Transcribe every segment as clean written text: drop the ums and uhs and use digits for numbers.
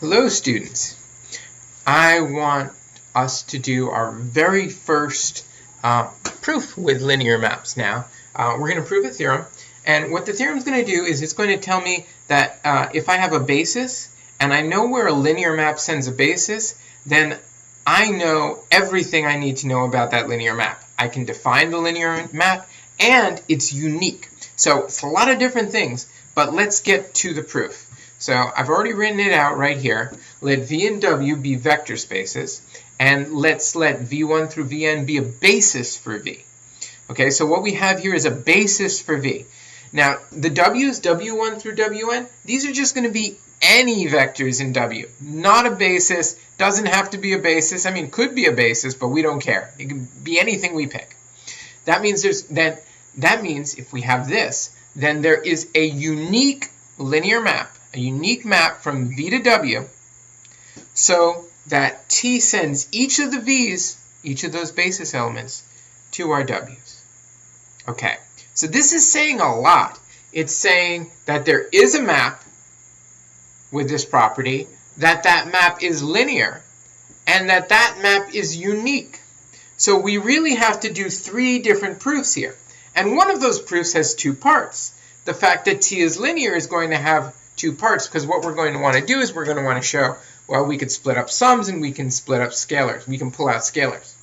Hello students, I want us to do our very first proof with linear maps now. We're going to prove a theorem, and what the theorem is going to do is it's going to tell me that if I have a basis and I know where a linear map sends a basis, then I know everything I need to know about that linear map. I can define the linear map and it's unique. So it's a lot of different things, but let's get to the proof. So I've already written it out right here. Let V and W be vector spaces, and let's let V1 through Vn be a basis for V. Okay, so what we have here is a basis for V. Now, the W's, W1 through Wn, these are just going to be any vectors in W. Not a basis, doesn't have to be a basis. I mean, could be a basis, but we don't care. It can be anything we pick. That means that means if we have this, then there is a unique linear map, a unique map from V to W, so that T sends each of the V's, each of those basis elements, to our W's. Okay, so this is saying a lot. It's saying that there is a map with this property, that map is linear, and that map is unique. So we really have to do 3 different proofs here. And one of those proofs has 2 parts. The fact that T is linear is going to have 2 parts, because what we're going to want to do is we're going to want to show, well, we could split up sums and we can split up scalars. We can pull out scalars.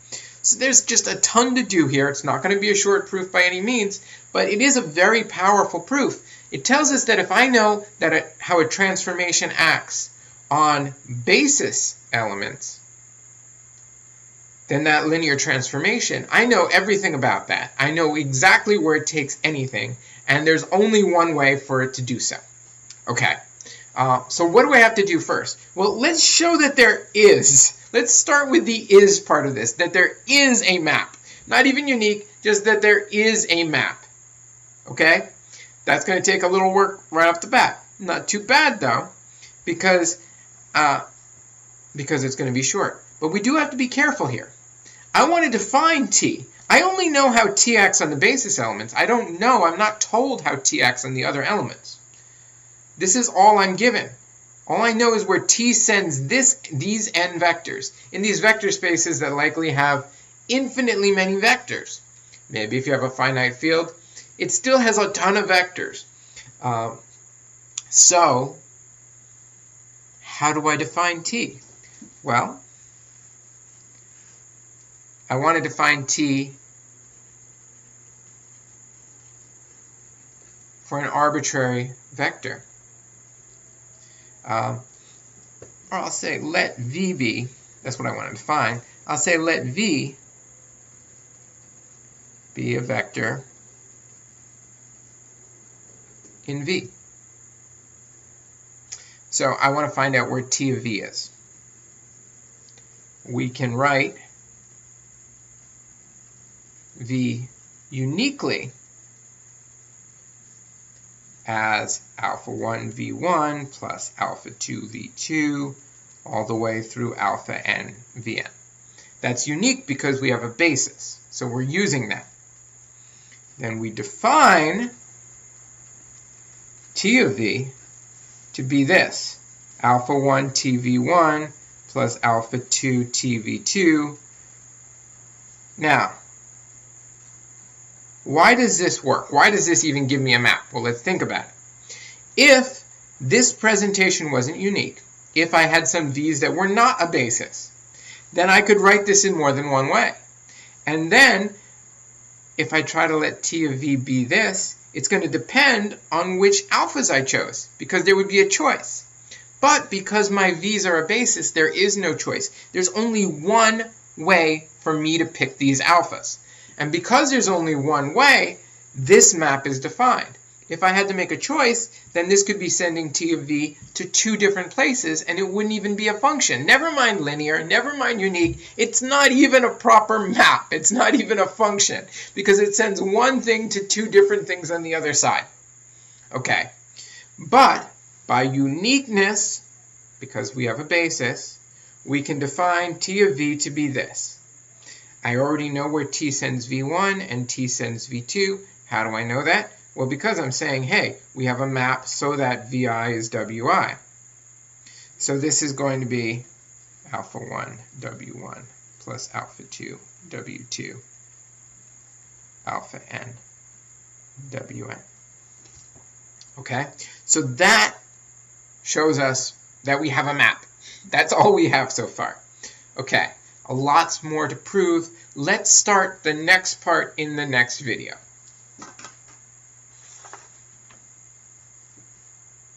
So there's just a ton to do here. It's not going to be a short proof by any means, but it is a very powerful proof. It tells us that if I know that how a transformation acts on basis elements, then that linear transformation, I know everything about that. I know exactly where it takes anything, and there's only one way for it to do so. Okay, so what do I have to do first? Well, let's show that there is. Let's start with the is part of this, that there is a map. Not even unique, just that there is a map. Okay, that's going to take a little work right off the bat. Not too bad though, because it's going to be short. But we do have to be careful here. I want to define T. I only know how T acts on the basis elements. I don't know, I'm not told how T acts on the other elements. This is all I'm given. All I know is where T sends these n vectors in these vector spaces that likely have infinitely many vectors. Maybe if you have a finite field, it still has a ton of vectors. So how do I define T? Well, I want to define T for an arbitrary vector. Or I'll say let V be, that's what I want to define. I'll say let V be a vector in V. So I want to find out where T of V is. We can write V uniquely as alpha 1 V1 plus alpha 2 V2 all the way through alpha n Vn. That's unique because we have a basis, so we're using that. Then we define T of V to be this, alpha 1 TV1 plus alpha 2 TV2. Now, why does this work? Why does this even give me a map? Well, let's think about it. If this presentation wasn't unique, if I had some V's that were not a basis, then I could write this in more than one way. And then, if I try to let T of V be this, it's going to depend on which alphas I chose, because there would be a choice. But because my V's are a basis, there is no choice. There's only one way for me to pick these alphas. And because there's only one way, this map is defined. If I had to make a choice, then this could be sending T of V to 2 different places, and it wouldn't even be a function. Never mind linear, never mind unique. It's not even a proper map. It's not even a function, because it sends one thing to 2 different things on the other side. Okay, but by uniqueness, because we have a basis, we can define T of V to be this. I already know where T sends V1 and T sends V2. How do I know that? Well, because I'm saying, hey, we have a map so that VI is WI. So this is going to be alpha 1 W1 plus alpha 2 W2 alpha n Wn. Okay, so that shows us that we have a map. That's all we have so far. Okay, lots more to prove. Let's start the next part in the next video.